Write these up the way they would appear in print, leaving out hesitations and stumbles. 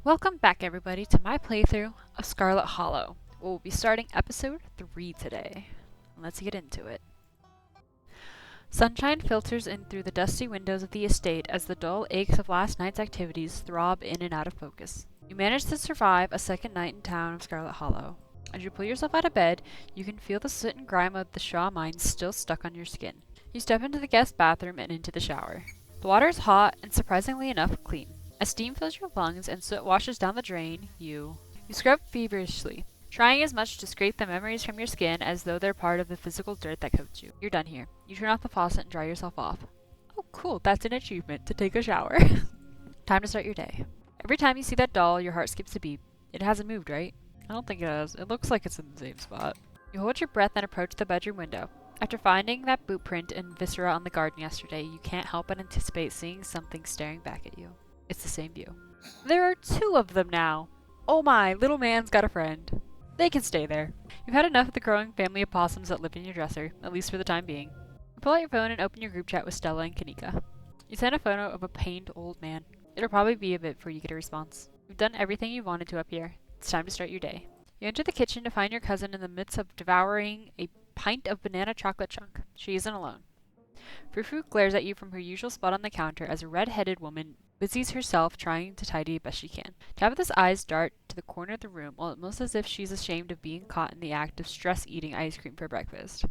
Welcome back, everybody, to my playthrough of Scarlet Hollow. We'll be starting episode 3 today. Let's get into it. Sunshine filters in through the dusty windows of the estate as the dull aches of last night's activities throb in and out of focus. You manage to survive a second night in town of Scarlet Hollow. As you pull yourself out of bed, you can feel the soot and grime of the Shaw mines still stuck on your skin. You step into the guest bathroom and into the shower. The water is hot and, surprisingly enough, clean. As steam fills your lungs and soot washes down the drain, you scrub feverishly, trying as much to scrape the memories from your skin as though they're part of the physical dirt that coats you. You're done here. You turn off the faucet and dry yourself off. Oh, cool, that's an achievement, to take a shower. Time to start your day. Every time you see that doll, your heart skips a beat. It hasn't moved, right? I don't think it has. It looks like it's in the same spot. You hold your breath and approach the bedroom window. After finding that boot print and viscera on the garden yesterday, you can't help but anticipate seeing something staring back at you. It's the same view. There are 2 of them now. Oh my, little man's got a friend. They can stay there. You've had enough of the growing family of possums that live in your dresser, at least for the time being. You pull out your phone and open your group chat with Stella and Kanika. You send a photo of a pained old man. It'll probably be a bit before you get a response. You've done everything you wanted to up here. It's time to start your day. You enter the kitchen to find your cousin in the midst of devouring a pint of banana chocolate chunk. She isn't alone. Frou-Frou glares at you from her usual spot on the counter as a red-headed woman busies herself trying to tidy as best she can. Tabitha's eyes dart to the corner of the room, almost as if she's ashamed of being caught in the act of stress-eating ice cream for breakfast.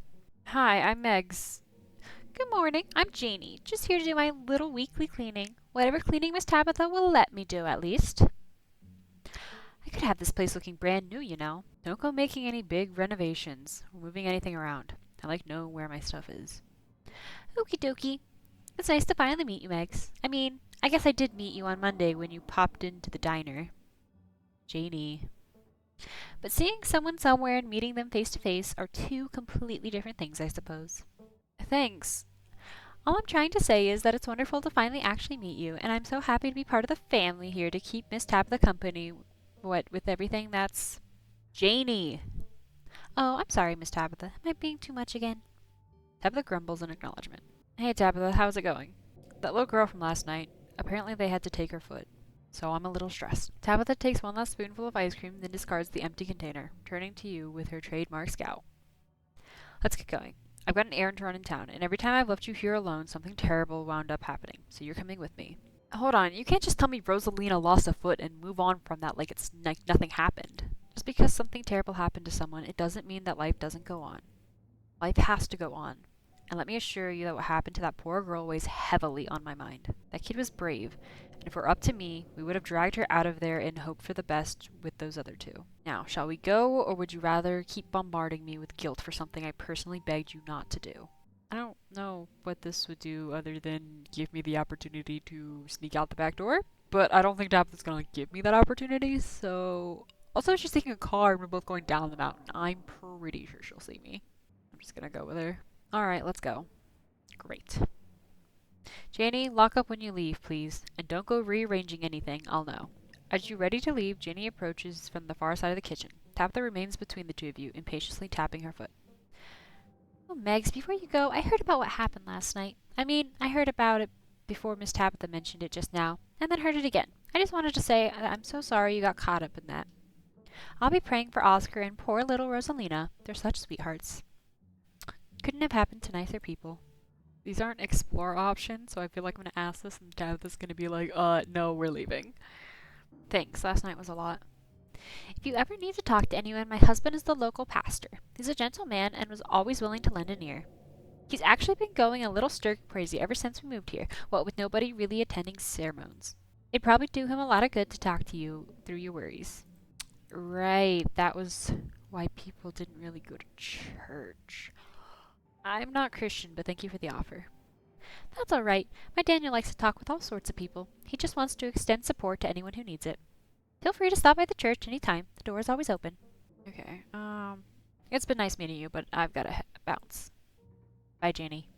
Hi, I'm Megs. Good morning, I'm Janie. Just here to do my little weekly cleaning. Whatever cleaning Miss Tabitha will let me do, at least. I could have this place looking brand new, you know. Don't go making any big renovations or moving anything around. I like knowing where my stuff is. Okie dokie. It's nice to finally meet you, Megs. I guess I did meet you on Monday when you popped into the diner. Janie. But seeing someone somewhere and meeting them face to face are 2 completely different things, I suppose. Thanks. All I'm trying to say is that it's wonderful to finally actually meet you, and I'm so happy to be part of the family here to keep Miss Tabitha company, with everything that's... Janie! Oh, I'm sorry, Miss Tabitha. Am I being too much again? Tabitha grumbles in acknowledgement. Hey, Tabitha, how's it going? That little girl from last night, apparently they had to take her foot, so I'm a little stressed. Tabitha takes one last spoonful of ice cream, then discards the empty container, turning to you with her trademark scowl. Let's get going. I've got an errand to run in town, and every time I've left you here alone, something terrible wound up happening, so you're coming with me. Hold on, you can't just tell me Rosalina lost a foot and move on from that like it's nothing happened. Just because something terrible happened to someone, it doesn't mean that life doesn't go on. Life has to go on. And let me assure you that what happened to that poor girl weighs heavily on my mind. That kid was brave, and if it were up to me, we would have dragged her out of there and hoped for the best with those other 2. Now, shall we go, or would you rather keep bombarding me with guilt for something I personally begged you not to do? I don't know what this would do other than give me the opportunity to sneak out the back door, but I don't think Tabitha's gonna give me that opportunity, so... Also, she's taking a car and we're both going down the mountain. I'm pretty sure she'll see me. I'm just gonna go with her. Alright, let's go. Great. Janie, lock up when you leave, please, and don't go rearranging anything, I'll know. As you're ready to leave, Janie approaches from the far side of the kitchen. Tabitha remains between the 2 of you, impatiently tapping her foot. Oh, Megs, before you go, I heard about what happened last night. I heard about it before Miss Tabitha mentioned it just now, and then heard it again. I just wanted to say I'm so sorry you got caught up in that. I'll be praying for Oscar and poor little Rosalina. They're such sweethearts. Couldn't have happened to nicer people. These aren't explore options, so I feel like I'm gonna ask this and Tabitha's gonna be like, no, we're leaving. Thanks, last night was a lot. If you ever need to talk to anyone, my husband is the local pastor. He's a gentle man and was always willing to lend an ear. He's actually been going a little stir-crazy ever since we moved here, what with nobody really attending sermons. It'd probably do him a lot of good to talk to you through your worries. Right, that was why people didn't really go to church. I'm not Christian, but thank you for the offer. That's all right. My Daniel likes to talk with all sorts of people. He just wants to extend support to anyone who needs it. Feel free to stop by the church any time. The door is always open. Okay, it's been nice meeting you, but I've gotta bounce. Bye, Janie.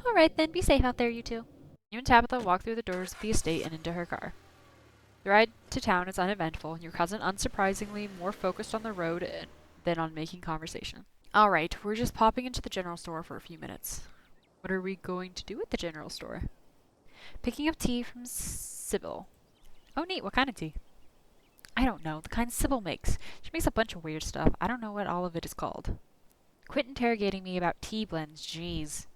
All right, then. Be safe out there, you 2. You and Tabitha walk through the doors of the estate and into her car. The ride to town is uneventful, and your cousin unsurprisingly more focused on the road than on making conversation. Alright, we're just popping into the general store for a few minutes. What are we going to do at the general store? Picking up tea from Sybil. Oh neat, what kind of tea? I don't know, the kind Sybil makes. She makes a bunch of weird stuff. I don't know what all of it is called. Quit interrogating me about tea blends, jeez.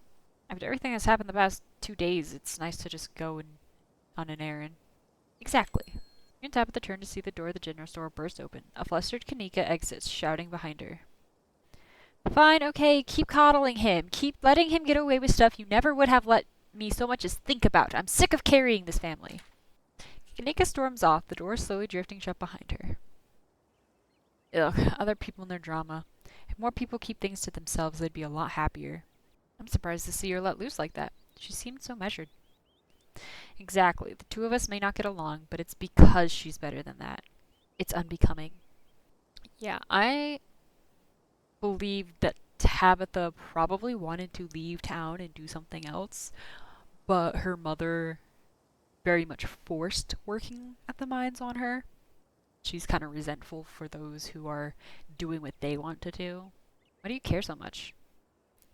After everything that's happened the past 2 days, it's nice to just go on an errand. Exactly. You can tap at the turn to see the door of the general store burst open. A flustered Kanika exits, shouting behind her. Fine, okay, keep coddling him. Keep letting him get away with stuff you never would have let me so much as think about. I'm sick of carrying this family. Kanika storms off, the door slowly drifting shut behind her. Ugh, other people and their drama. If more people keep things to themselves, they'd be a lot happier. I'm surprised to see her let loose like that. She seemed so measured. Exactly. The two of us may not get along, but it's because she's better than that. It's unbecoming. Yeah, I believe that Tabitha probably wanted to leave town and do something else, but her mother very much forced working at the mines on her. She's kind of resentful for those who are doing what they want to do. Why do you care so much?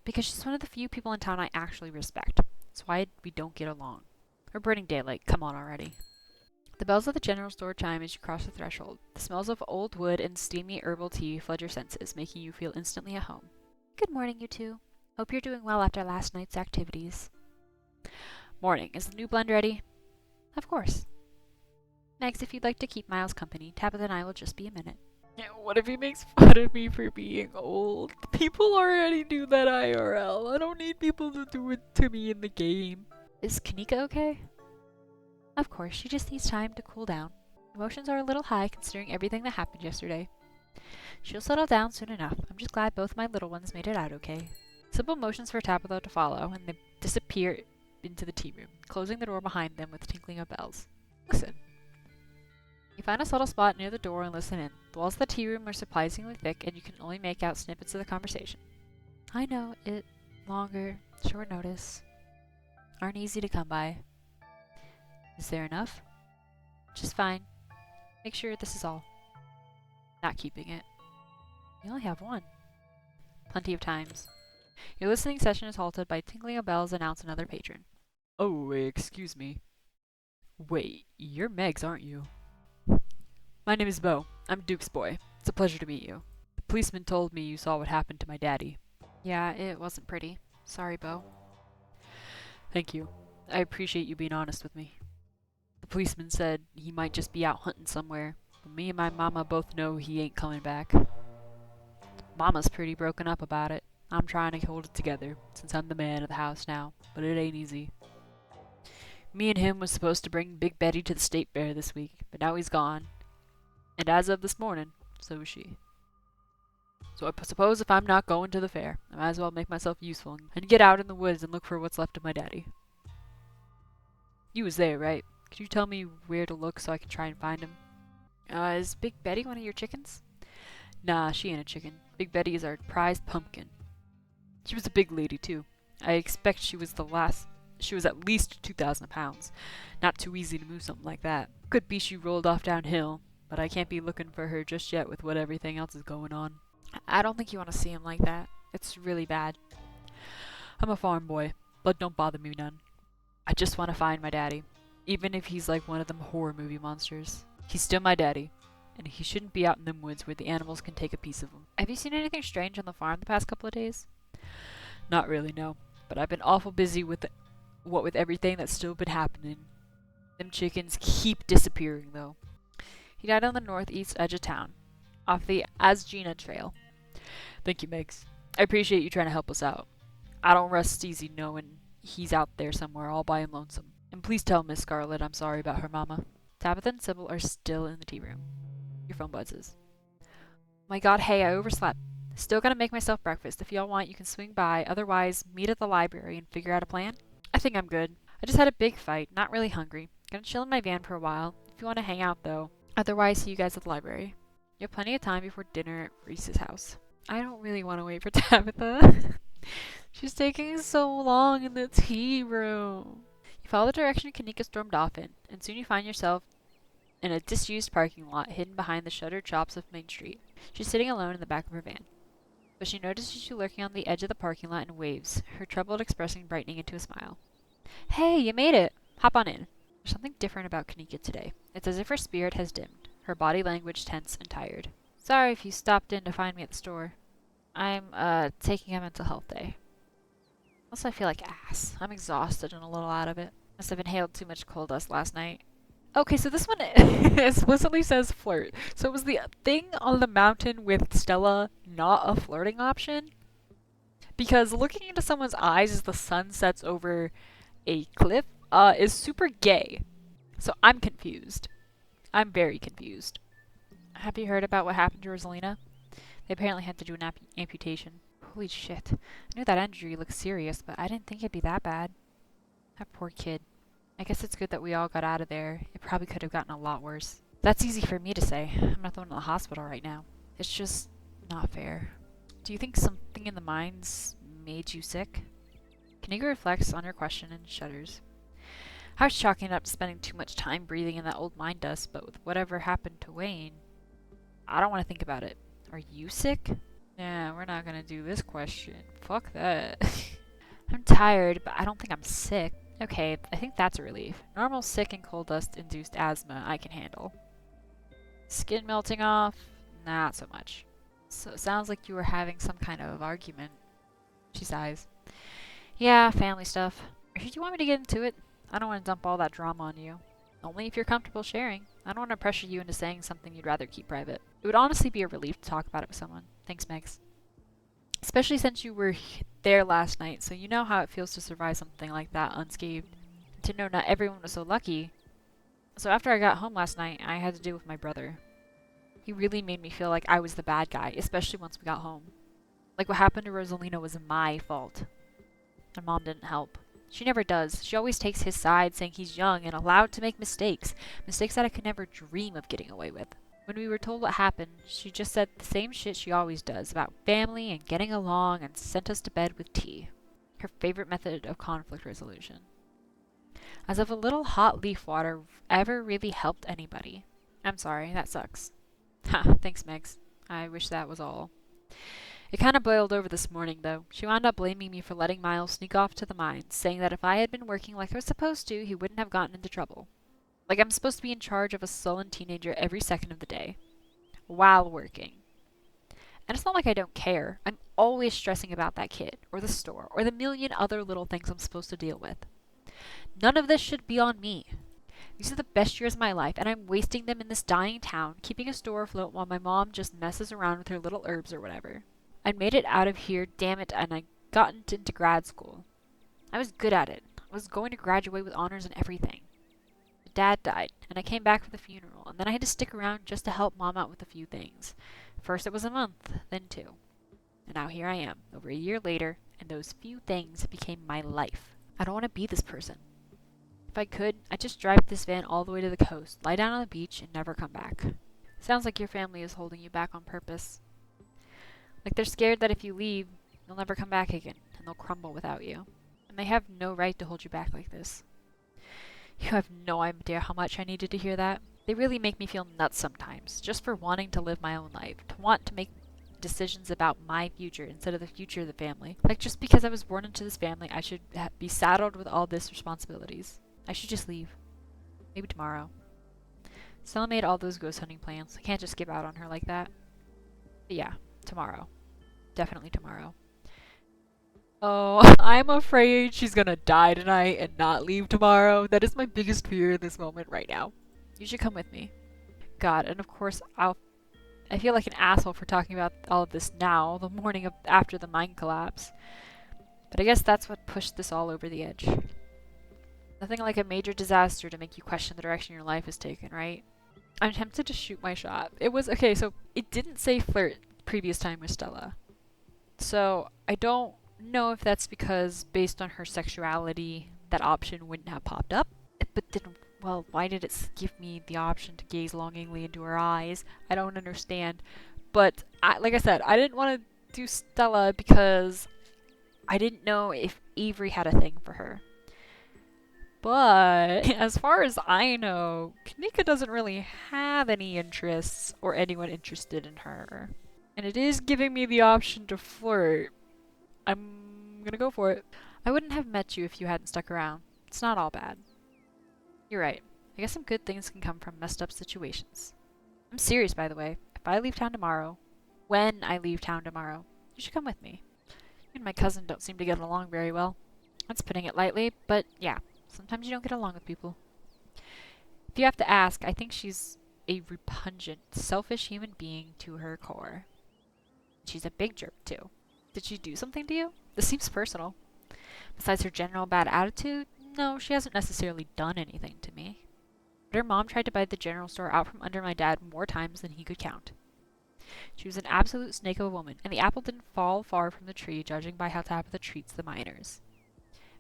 Because she's one of the few people in town I actually respect. That's why we don't get along. We're burning daylight. Come on already. The bells of the general store chime as you cross the threshold. The smells of old wood and steamy herbal tea flood your senses, making you feel instantly at home. Good morning, you two. Hope you're doing well after last night's activities. Morning. Is the new blend ready? Of course. Megs, if you'd like to keep Miles company, Tabitha and I will just be a minute. Yeah, what if he makes fun of me for being old? People already do that IRL. I don't need people to do it to me in the game. Is Kanika okay? Of course, she just needs time to cool down. Emotions are a little high considering everything that happened yesterday. She'll settle down soon enough. I'm just glad both my little ones made it out okay. Simple motions for Tabitha to follow, and they disappear into the tea room, closing the door behind them with tinkling of bells. Listen. You find a subtle spot near the door and listen in. The walls of the tea room are surprisingly thick, and you can only make out snippets of the conversation. I know, longer, short notice, aren't easy to come by. Is there enough? Just fine. Make sure this is all. Not keeping it. You only have one. Plenty of times. Your listening session is halted by tinkling of bells announce another patron. Oh, excuse me. Wait, you're Megs, aren't you? My name is Beau. I'm Duke's boy. It's a pleasure to meet you. The policeman told me you saw what happened to my daddy. Yeah, it wasn't pretty. Sorry, Beau. Thank you. I appreciate you being honest with me. The policeman said he might just be out hunting somewhere, but me and my mama both know he ain't coming back. Mama's pretty broken up about it. I'm trying to hold it together, since I'm the man of the house now, but it ain't easy. Me and him was supposed to bring Big Betty to the state fair this week, but now he's gone. And as of this morning, so is she. So I suppose if I'm not going to the fair, I might as well make myself useful and get out in the woods and look for what's left of my daddy. You was there, right? Could you tell me where to look so I can try and find him? Is Big Betty one of your chickens? Nah, she ain't a chicken. Big Betty is our prized pumpkin. She was a big lady, too. I expect she was at least 2,000 pounds. Not too easy to move something like that. Could be she rolled off downhill, but I can't be looking for her just yet with what everything else is going on. I don't think you want to see him like that. It's really bad. I'm a farm boy. Blood don't bother me none. I just want to find my daddy. Even if he's like one of them horror movie monsters. He's still my daddy. And he shouldn't be out in them woods where the animals can take a piece of him. Have you seen anything strange on the farm the past couple of days? Not really, no. But I've been awful busy with everything that's still been happening. Them chickens keep disappearing, though. He died on the northeast edge of town, off the Asgina Trail. Thank you, Megs. I appreciate you trying to help us out. I don't rest easy knowing he's out there somewhere all by him lonesome. And please tell Miss Scarlet I'm sorry about her mama. Tabitha and Sybil are still in the tea room. Your phone buzzes. My god, hey, I overslept. Still gotta make myself breakfast. If y'all want, you can swing by. Otherwise, meet at the library and figure out a plan. I think I'm good. I just had a big fight. Not really hungry. Gonna chill in my van for a while. If you want to hang out, though. Otherwise, see you guys at the library. You have plenty of time before dinner at Reese's house. I don't really want to wait for Tabitha. She's taking so long in the tea room. You follow the direction Kanika stormed off in, and soon you find yourself in a disused parking lot hidden behind the shuttered shops of Main Street. She's sitting alone in the back of her van. But she notices you lurking on the edge of the parking lot and waves, her troubled expression brightening into a smile. Hey, you made it! Hop on in. There's something different about Kanika today. It's as if her spirit has dimmed. her body language tense and tired. Sorry if you stopped in to find me at the store. I'm, taking a mental health day. Also, I feel like ass. I'm exhausted and a little out of it. Must have inhaled too much coal dust last night. Okay, so this one explicitly says flirt. So was the thing on the mountain with Stella not a flirting option? Because looking into someone's eyes as the sun sets over a cliff is super gay. So I'm confused. I'm very confused. Have you heard about what happened to Rosalina? They apparently had to do an amputation. Holy shit. I knew that injury looked serious, but I didn't think it'd be that bad. That poor kid. I guess it's good that we all got out of there. It probably could have gotten a lot worse. That's easy for me to say. I'm not the one in the hospital right now. It's just not fair. Do you think something in the mines made you sick? Kaniga reflects on her question and shudders. I was chalking it up to spending too much time breathing in that old mine dust, but with whatever happened to Wayne, I don't want to think about it. Are you sick? Yeah, we're not gonna do this question. Fuck that. I'm tired, but I don't think I'm sick. Okay, I think that's a relief. Normal sick and coal dust induced asthma I can handle. Skin melting off? Not so much. So it sounds like you were having some kind of argument. She sighs. Yeah, family stuff. Or should you want me to get into it? I don't want to dump all that drama on you. Only if you're comfortable sharing. I don't want to pressure you into saying something you'd rather keep private. It would honestly be a relief to talk about it with someone. Thanks, Megs. Especially since you were there last night, so you know how it feels to survive something like that unscathed. To know not everyone was so lucky. So after I got home last night, I had to deal with my brother. He really made me feel like I was the bad guy, especially once we got home. Like what happened to Rosalina was my fault. My mom didn't help. She never does. She always takes his side, saying he's young and allowed to make mistakes. Mistakes that I could never dream of getting away with. When we were told what happened, she just said the same shit she always does about family and getting along and sent us to bed with tea. Her favorite method of conflict resolution. As if a little hot leaf water ever really helped anybody. I'm sorry, that sucks. Ha, thanks, Megs. I wish that was all. It kind of boiled over this morning, though. She wound up blaming me for letting Miles sneak off to the mines, saying that if I had been working like I was supposed to, he wouldn't have gotten into trouble. Like I'm supposed to be in charge of a sullen teenager every second of the day. While working. And it's not like I don't care. I'm always stressing about that kid, or the store, or the million other little things I'm supposed to deal with. None of this should be on me. These are the best years of my life, and I'm wasting them in this dying town, keeping a store afloat while my mom just messes around with her little herbs or whatever. I made it out of here, damn it, and I got into grad school. I was good at it. I was going to graduate with honors and everything. My dad died, and I came back for the funeral, and then I had to stick around just to help mom out with a few things. First it was a month, then 2. And now here I am, over a year later, and those few things became my life. I don't want to be this person. If I could, I'd just drive this van all the way to the coast, lie down on the beach, and never come back. Sounds like your family is holding you back on purpose. Like they're scared that if you leave, you'll never come back again, and they'll crumble without you. And they have no right to hold you back like this. You have no idea how much I needed to hear that. They really make me feel nuts sometimes, just for wanting to live my own life, to want to make decisions about my future instead of the future of the family. Like just because I was born into this family, I should be saddled with all this responsibilities. I should just leave. Maybe tomorrow. Stella made all those ghost hunting plans. I can't just skip out on her like that. But yeah, tomorrow. Definitely tomorrow. Oh, I'm afraid she's gonna die tonight and not leave tomorrow. That is my biggest fear in this moment right now. You should come with me. God, and of course I feel like an asshole for talking about all of this now, the morning after the mine collapse. But I guess that's what pushed this all over the edge. Nothing like a major disaster to make you question the direction your life has taken, right? I'm tempted to shoot my shot. It was, okay, so it didn't say flirt previous time with Stella. So I don't know if that's because based on her sexuality, that option wouldn't have popped up. But then, well, why did it give me the option to gaze longingly into her eyes? I don't understand. But like I said, I didn't want to do Stella because I didn't know if Avery had a thing for her. But as far as I know, Kanika doesn't really have any interests or anyone interested in her. And it is giving me the option to flirt. I'm gonna go for it. I wouldn't have met you if you hadn't stuck around. It's not all bad. You're right. I guess some good things can come from messed up situations. I'm serious, by the way. If I leave town tomorrow, when I leave town tomorrow, you should come with me. You and my cousin don't seem to get along very well. That's putting it lightly, but yeah, sometimes you don't get along with people. If you have to ask, I think she's a repugnant, selfish human being to her core. She's a big jerk, too. Did she do something to you? This seems personal. Besides her general bad attitude, no, she hasn't necessarily done anything to me. But her mom tried to buy the general store out from under my dad more times than he could count. She was an absolute snake of a woman, and the apple didn't fall far from the tree, judging by how Tabitha treats the miners.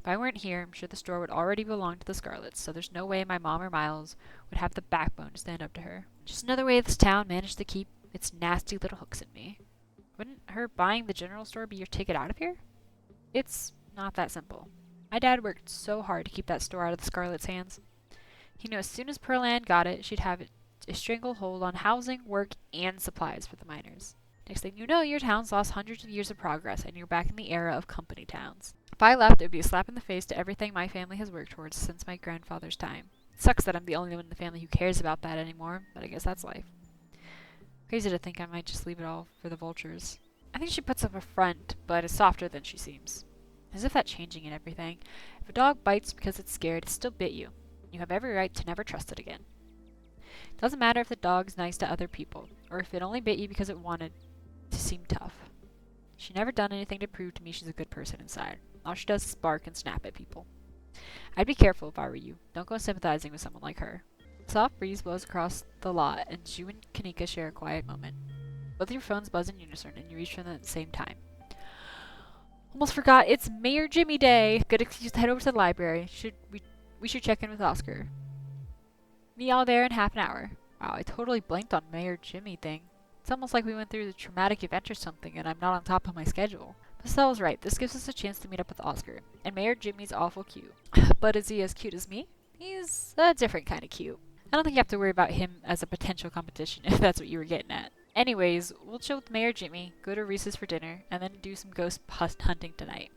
If I weren't here, I'm sure the store would already belong to the Scarlets, so there's no way my mom or Miles would have the backbone to stand up to her. Just another way this town managed to keep its nasty little hooks in me. Wouldn't her buying the general store be your ticket out of here? It's not that simple. My dad worked so hard to keep that store out of the Scarlet's hands. He knew as soon as Pearl Ann got it, she'd have a stranglehold on housing, work, and supplies for the miners. Next thing you know, your town's lost hundreds of years of progress, and you're back in the era of company towns. If I left, it would be a slap in the face to everything my family has worked towards since my grandfather's time. It sucks that I'm the only one in the family who cares about that anymore, but I guess that's life. Crazy to think I might just leave it all for the vultures. I think she puts up a front, but is softer than she seems. As if that's changing in everything. If a dog bites because it's scared, it still bit you. You have every right to never trust it again. It doesn't matter if the dog's nice to other people, or if it only bit you because it wanted to seem tough. She's never done anything to prove to me she's a good person inside. All she does is bark and snap at people. I'd be careful if I were you. Don't go sympathizing with someone like her. A soft breeze blows across the lot, and you and Kanika share a quiet moment. Both your phones buzz in unison, and you reach for them at the same time. Almost forgot, it's Mayor Jimmy Day! Good excuse to head over to the library. We should check in with Oscar. Meet all there in half an hour. Wow, I totally blanked on Mayor Jimmy thing. It's almost like we went through the traumatic event or something, and I'm not on top of my schedule. Pastel's right, this gives us a chance to meet up with Oscar. And Mayor Jimmy's awful cute. But is he as cute as me? He's a different kind of cute. I don't think you have to worry about him as a potential competition, if that's what you were getting at. Anyways, we'll chill with Mayor Jimmy, go to Reese's for dinner, and then do some ghost hunting tonight.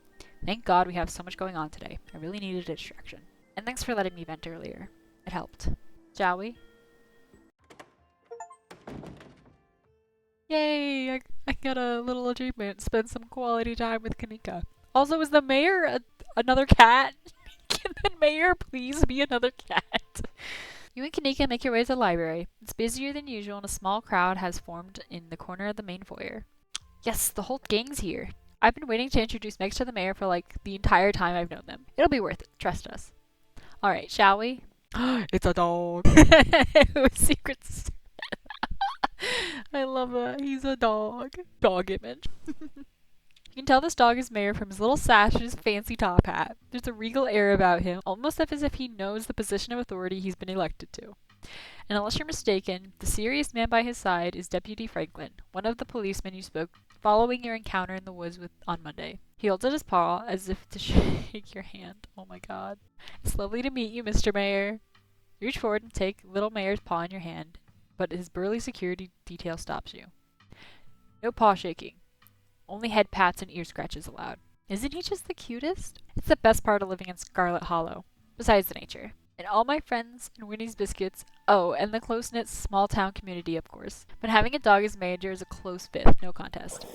Thank God we have so much going on today. I really needed a distraction. And thanks for letting me vent earlier. It helped. Shall we? Yay! I got a little achievement. Spend some quality time with Kanika. Also, is the mayor another cat? Can the mayor please be another cat? You and Kanika make your way to the library. It's busier than usual and a small crowd has formed in the corner of the main foyer. Yes, the whole gang's here. I've been waiting to introduce Megs to the mayor for like the entire time I've known them. It'll be worth it. Trust us. Alright, shall we? It's a dog. Secrets. I love that. He's a dog. Dog image. You can tell this dog is mayor from his little sash and his fancy top hat. There's a regal air about him, almost as if he knows the position of authority he's been elected to. And unless you're mistaken, the serious man by his side is Deputy Franklin, one of the policemen you spoke following your encounter in the woods on Monday. He holds out his paw as if to shake your hand. Oh my god. It's lovely to meet you, Mr. Mayor. You reach forward and take little Mayor's paw in your hand, but his burly security detail stops you. No paw shaking. Only head pats and ear scratches allowed. Isn't he just the cutest? It's the best part of living in Scarlet Hollow, besides the nature. And all my friends and Winnie's Biscuits, oh, and the close-knit small-town community, of course. But having a dog as manager is a close fifth, no contest.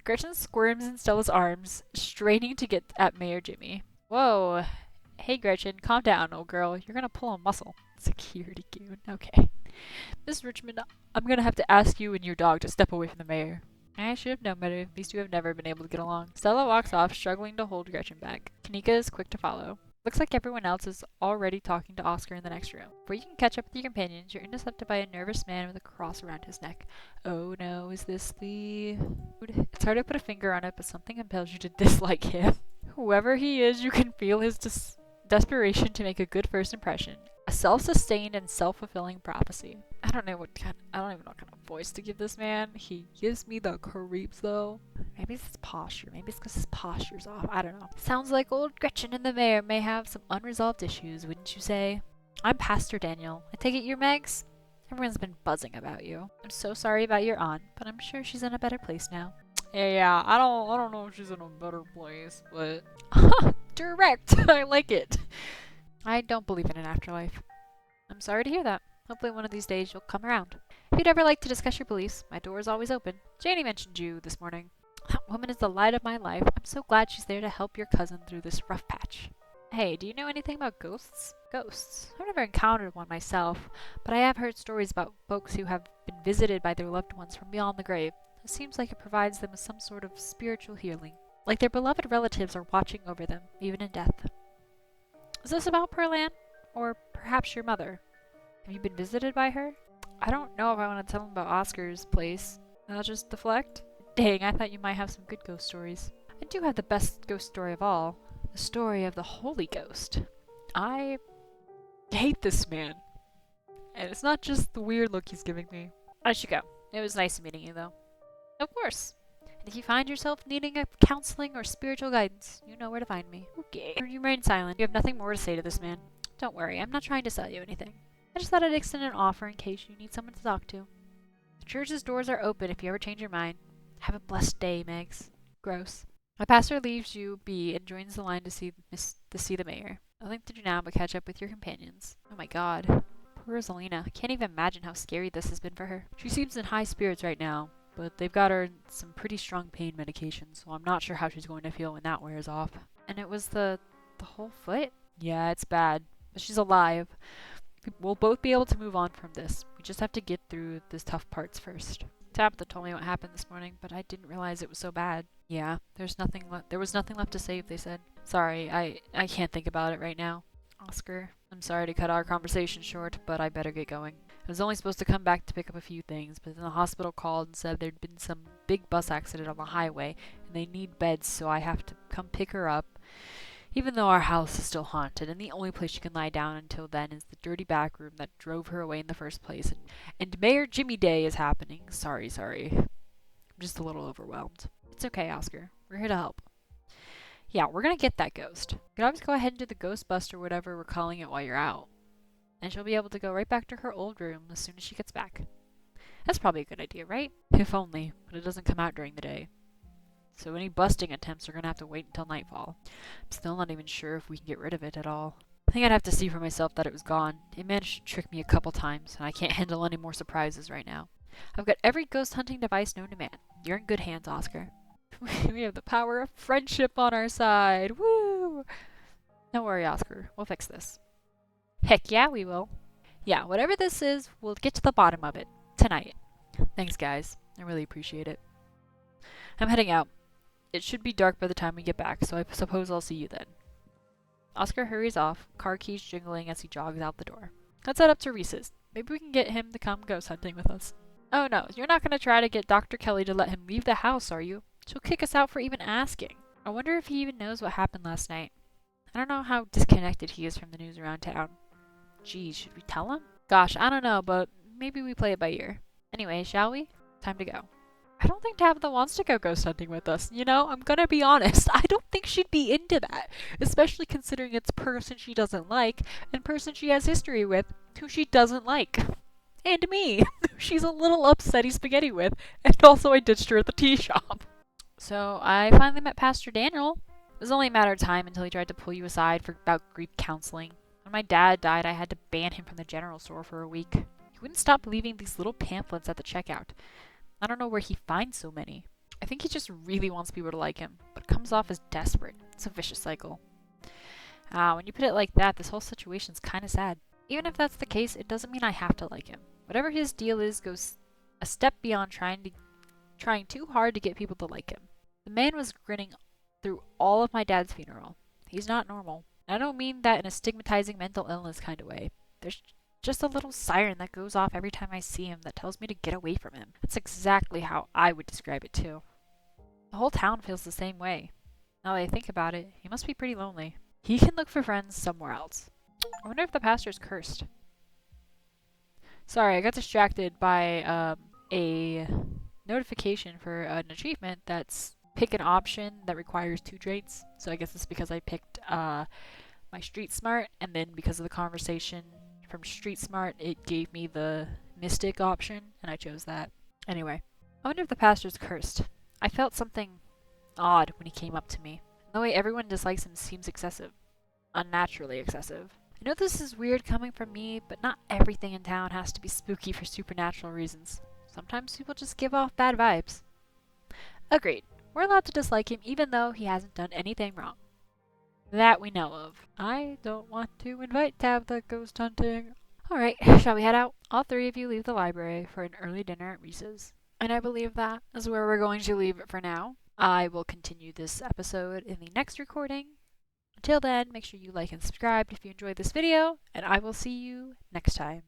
Gretchen squirms in Stella's arms, straining to get at Mayor Jimmy. Whoa. Hey, Gretchen, calm down, old girl. You're gonna pull a muscle. Security goon. Okay. Miss Richmond, I'm gonna have to ask you and your dog to step away from the mayor. I should have known better. These two have never been able to get along. Stella walks off, struggling to hold Gretchen back. Kanika is quick to follow. Looks like everyone else is already talking to Oscar in the next room. Before you can catch up with your companions, you're intercepted by a nervous man with a cross around his neck. Oh no, is this the... It's hard to put a finger on it, but something compels you to dislike him. Whoever he is, you can feel his desperation to make a good first impression. A self-sustained and self-fulfilling prophecy. I don't even know what kind of voice to give this man. He gives me the creeps though. Maybe it's his posture. Maybe it's because his posture's off. I don't know. Sounds like old Gretchen and the mayor may have some unresolved issues, wouldn't you say? I'm Pastor Daniel. I take it you're Megs? Everyone's been buzzing about you. I'm so sorry about your aunt, but I'm sure she's in a better place now. Yeah, I don't know if she's in a better place, but... Direct! I like it. I don't believe in an afterlife. I'm sorry to hear that. Hopefully one of these days you'll come around. If you'd ever like to discuss your beliefs, my door is always open. Janie mentioned you this morning. That woman is the light of my life. I'm so glad she's there to help your cousin through this rough patch. Hey, do you know anything about ghosts? Ghosts. I've never encountered one myself, but I have heard stories about folks who have been visited by their loved ones from beyond the grave. It seems like it provides them with some sort of spiritual healing. Like their beloved relatives are watching over them, even in death. Is this about Pearl Ann? Or perhaps your mother? Have you been visited by her? I don't know if I want to tell him about Oscar's place. I'll just deflect. Dang, I thought you might have some good ghost stories. I do have the best ghost story of all. The story of the Holy Ghost. I hate this man. And it's not just the weird look he's giving me. I should go. It was nice meeting you, though. Of course. And if you find yourself needing a counseling or spiritual guidance, you know where to find me. Okay. You remain silent. You have nothing more to say to this man. Don't worry, I'm not trying to sell you anything. I just thought I'd extend an offer in case you need someone to talk to. The church's doors are open if you ever change your mind. Have a blessed day, Megs. Gross. My pastor leaves you be and joins the line to see the mayor. Nothing to do now but catch up with your companions. Oh my god. Poor Rosalina. I can't even imagine how scary this has been for her. She seems in high spirits right now, but they've got her some pretty strong pain medication, so I'm not sure how she's going to feel when that wears off. And it was the whole foot? Yeah, it's bad. But she's alive. We'll both be able to move on from this. We just have to get through the tough parts first. Tabitha told me what happened this morning, but I didn't realize it was so bad. Yeah, there was nothing left to save, they said. Sorry, I can't think about it right now. Oscar, I'm sorry to cut our conversation short, but I better get going. I was only supposed to come back to pick up a few things, but then the hospital called and said there'd been some big bus accident on the highway, and they need beds, so I have to come pick her up. Even though our house is still haunted, and the only place she can lie down until then is the dirty back room that drove her away in the first place. And Mayor Jimmy Day is happening. Sorry. I'm just a little overwhelmed. It's okay, Oscar. We're here to help. Yeah, we're gonna get that ghost. You can always go ahead and do the ghost bust or whatever we're calling it while you're out. And she'll be able to go right back to her old room as soon as she gets back. That's probably a good idea, right? If only, but it doesn't come out during the day. So any busting attempts are gonna have to wait until nightfall. I'm still not even sure if we can get rid of it at all. I think I'd have to see for myself that it was gone. It managed to trick me a couple times, and I can't handle any more surprises right now. I've got every ghost hunting device known to man. You're in good hands, Oscar. We have the power of friendship on our side. Woo! Don't worry, Oscar. We'll fix this. Heck yeah, we will. Yeah, whatever this is, we'll get to the bottom of it. Tonight. Thanks, guys. I really appreciate it. I'm heading out. It should be dark by the time we get back, so I suppose I'll see you then. Oscar hurries off, car keys jingling as he jogs out the door. Let's head up to Reese's. Maybe we can get him to come ghost hunting with us. Oh no, you're not going to try to get Dr. Kelly to let him leave the house, are you? She'll kick us out for even asking. I wonder if he even knows what happened last night. I don't know how disconnected he is from the news around town. Geez, should we tell him? Gosh, I don't know, but maybe we play it by ear. Anyway, shall we? Time to go. I don't think Tabitha wants to go ghost hunting with us. You know, I'm gonna be honest. I don't think she'd be into that. Especially considering it's person she doesn't like and person she has history with who she doesn't like. And me, she's a little upsetty spaghetti with, and also I ditched her at the tea shop. So I finally met Pastor Daniel. It was only a matter of time until he tried to pull you aside about grief counseling. When my dad died, I had to ban him from the general store for a week. He wouldn't stop leaving these little pamphlets at the checkout. I don't know where he finds so many. I think he just really wants people to like him, but comes off as desperate. It's a vicious cycle. When you put it like that, this whole situation's kinda sad. Even if that's the case, it doesn't mean I have to like him. Whatever his deal is goes a step beyond trying too hard to get people to like him. The man was grinning through all of my dad's funeral. He's not normal. And I don't mean that in a stigmatizing mental illness kind of way. There's just a little siren that goes off every time I see him that tells me to get away from him. That's exactly how I would describe it too. The whole town feels the same way. Now that I think about it, he must be pretty lonely. He can look for friends somewhere else. I wonder if the pastor's cursed. Sorry, I got distracted by a notification for an achievement that's pick an option that requires 2 traits. So I guess it's because I picked my Street Smart, and then because of the conversation from Street Smart, it gave me the Mystic option, and I chose that. Anyway, I wonder if the pastor's cursed. I felt something odd when he came up to me. The way everyone dislikes him seems excessive. Unnaturally excessive. I know this is weird coming from me, but not everything in town has to be spooky for supernatural reasons. Sometimes people just give off bad vibes. Agreed. We're allowed to dislike him even though he hasn't done anything wrong. That we know of. I don't want to invite Tabitha ghost hunting. Alright, shall we head out? All three of you leave the library for an early dinner at Reese's. And I believe that is where we're going to leave it for now. I will continue this episode in the next recording. Until then, make sure you like and subscribe if you enjoyed this video, and I will see you next time.